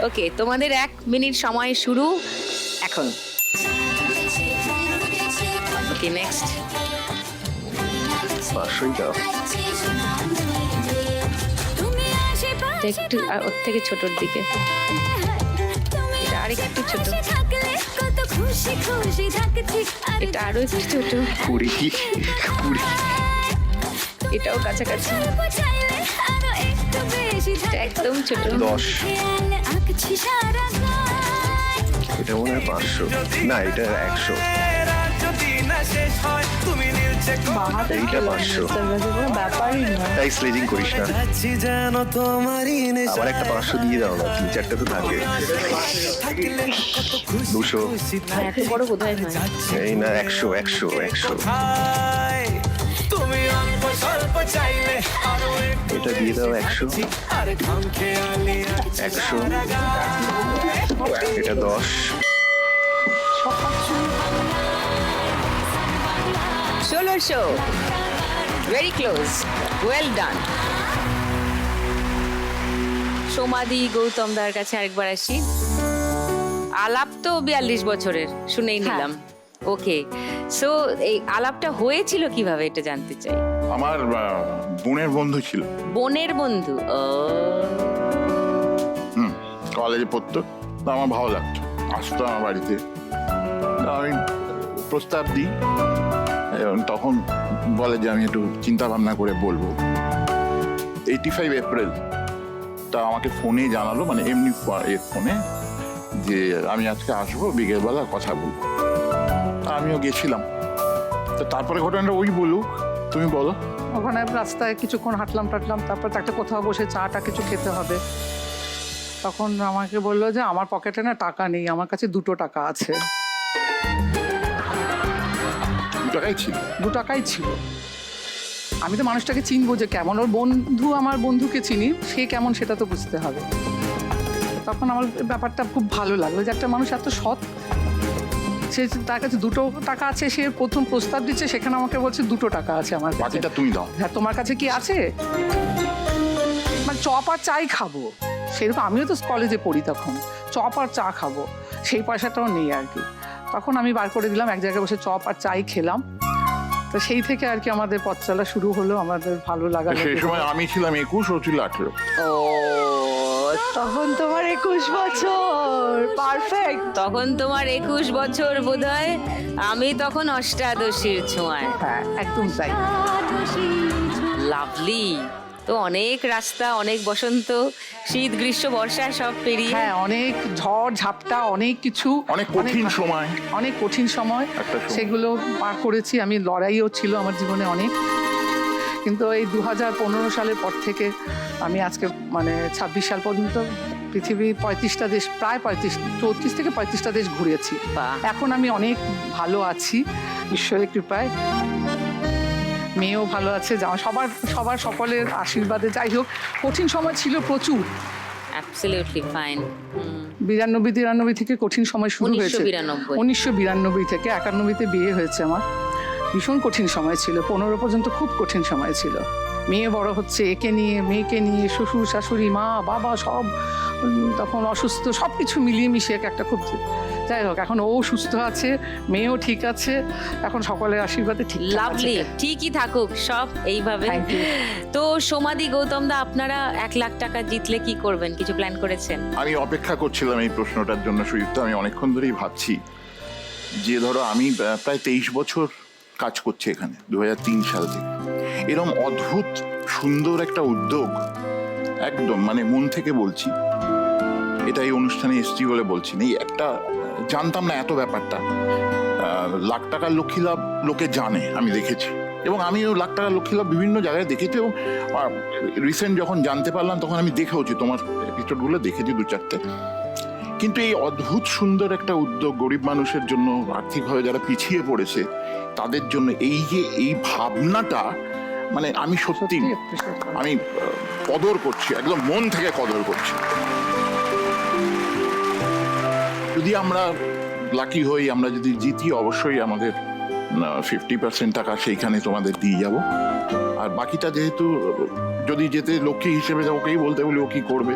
ওকে, তোমাদের 1 মিনিট সময় শুরু এখন। ওকে, নেক্সট। 500ই দাও। একটু ওর থেকে ছোটর দিকে, এটা আরেকটু ছোট, এটা আরো একটু ছোট, 20 এটাও কাছাকাছি, এটা একদম ছোট, 10। এটা মনে হয় 500, না এটা 100। এইটা 500। ব্যাপারই না। তাই স্লেজিং করিস না, আবার একটা 500 দিয়ে দাও না, 3-4টা তো থাকে। 200, এত বড় বোধহয় নয়। এই না 100 100 100। এটা দিয়ে দাও 100 100। এটা 10। ষোলোশো, ভেরি ক্লোজ, ওয়েল ডান। সোমাদি, গৌতম দার কাছে আরেকবার আসি। আলাপ তো 42 বছরের শুনেই নিলাম। ওকে, সো এই আলাপটা হয়েছিল কিভাবে এটা জানতে চাই। আমার বোনের বন্ধু ছিল, বোনের বন্ধু। ও, কলেজে পড়তো, তো আমার ভালো লাগতো, আসতো আমার বাড়িতে, আমি প্রস্তাব দিই এবং তখন বলে যে আমি একটু চিন্তা ভাবনা করে বলবো। 85 এপ্রিল তা আমাকে ফোনে জানালো, মানে এমনি ফোনে, যে আমি আজকে আসবো, বিকেলবেলা কথা বলবো। আমিও গেছিলাম। তো তারপরে ঘটনাটা ওই বলুক, তুমি বলো। ওখানে রাস্তায় কিছুক্ষণ হাঁটলাম টাটলাম, তারপর একটা কোথাও বসে চাটা কিছু খেতে হবে। তখন আমাকে বললো যে আমার পকেটে না টাকা নেই, আমার কাছে 2 টাকা আছে। 2 টাকাই ছিল। 2 টাকাই ছিল। আমি তো মানুষটাকে চিনবো যে কেমন, ওর বন্ধু আমার বন্ধুকে চিনি, সে কেমন সেটা তো বুঝতে হবে। তখন আমার ব্যাপারটা খুব ভালো লাগলো যে একটা মানুষ এত সৎ, সে তার কাছে 2 টাকা আছে, সে প্রথম প্রস্তাব দিচ্ছে, সেখানে আমাকে বলছে 2 টাকা আছে আমার কাছে। বাকিটা তুমি দাও। হ্যাঁ, তোমার কাছে কি আছে? মানে চপ আর চাই খাবো, সেরকম আমিও তো কলেজে পড়ি তখন, চপ আর চা খাবো, সেই পয়সাটাও নেই আর কি। তখন আমি বার করে দিলাম, এক জায়গায় বসে চপ আর চাই খেলাম। তো সেই থেকে আর কি আমাদের পথ চলা শুরু হলো, আমাদের ভালো লাগা। সেই সময় আমি ছিলাম 21, ও ছিল 18। ও, তখন তোমার 21 বছর, পারফেক্ট। তখন তোমার 21 বছর বোধহয়, আমি তখন অষ্টাদশীর ছোঁয়ায়। হ্যাঁ, একদম তাই। লাভলি। তো অনেক রাস্তা, অনেক বসন্ত, শীত, গ্রীষ্ম, বর্ষা সব পেরিয়ে। হ্যাঁ, অনেক ঝড় ঝাপটা, অনেক কিছু, অনেক কঠিন সময়, অনেক কঠিন সময়, একটা সময়। সেগুলো পার করেছি আমি। লড়াইও ছিল আমার জীবনে অনেক। কিন্তু এই 2015 সালের পর থেকে আমি আজকে মানে 26 সাল পর্যন্ত পৃথিবীর 35টা দেশ, প্রায় 34 থেকে 35টা দেশ ঘুরেছি। বাহ। এখন আমি অনেক ভালো আছি ঈশ্বরের কৃপায়, মেয়েও ভালো আছে, সবার সকলের আশীর্বাদে। যাই হোক, কঠিন সময় ছিল প্রচুর। Absolutely fine. 92-93 থেকে কঠিন সময় শুরু হয়েছে। 1992 1992 থেকে 91-তে বিয়ে হয়েছে আমার। ভীষণ কঠিন সময় ছিল, 15 পর্যন্ত খুব কঠিন সময় ছিল। মেয়ে বড় হচ্ছে, একে নিয়ে মেয়েকে নিয়ে, শ্বশুর শাশুড়ি মা বাবা সব তখন অসুস্থ, সব কিছু মিলিয়ে মিশিয়ে একটা খুব। যাই হোক, এখন ও সুস্থ আছে, মেয়েও ঠিক আছে, এখন সকলের আশীর্বাদে ঠিক। লাভলি, ঠিকই থাকুক সব এইভাবে। Thank you. তো সোমাদি, গৌতম দা, আপনারা 1 লাখ টাকা জিতলে কি করবেন? কিছু প্ল্যান করেছেন? আমি অপেক্ষা করছিলাম এই প্রশ্নটার জন্য, সুযুক্ত। আমি অনেকক্ষণ ধরেই ভাবছি যে ধরো আমি প্রায় 23 বছর কাজ করছি এখানে, 2003 সাল থেকে। এরকম অদ্ভুত সুন্দর একটা উদ্যোগ, একদম মানে মন থেকে বলছি, এটা এই অনুষ্ঠানে এসছি বলে বলছি না, এই একটা জানতাম না এত ব্যাপারটা। লাখ টাকার লক্ষ্মী লাভ লোকে জানে, আমি দেখেছি, এবং আমিও লাখ টাকার লক্ষ্মী লাভ বিভিন্ন জায়গায় দেখেছি, এবং রিসেন্ট যখন জানতে পারলাম তখন আমি দেখেওছি, তোমার এপিসোডগুলো দেখেছি 2-4টে। কিন্তু এই অদ্ভুত সুন্দর একটা উদ্যোগ গরিব মানুষের জন্য, আর্থিকভাবে যারা পিছিয়ে পড়েছে তাদের জন্য, এই যে এই ভাবনাটা, মানে আমি সত্যি আমি কদর করছি, একদম মন থেকে কদর করছি। যদি আমরা লাকি হই, আমরা যদি জিতি, অবশ্যই আমাদের 50% টাকা সেইখানে তোমাদের দিয়ে যাব। আর বাকিটা যেহেতু যদি যেতে লক্ষ্মী হিসেবে ওকেই বলতে বলি, ও কি করবে।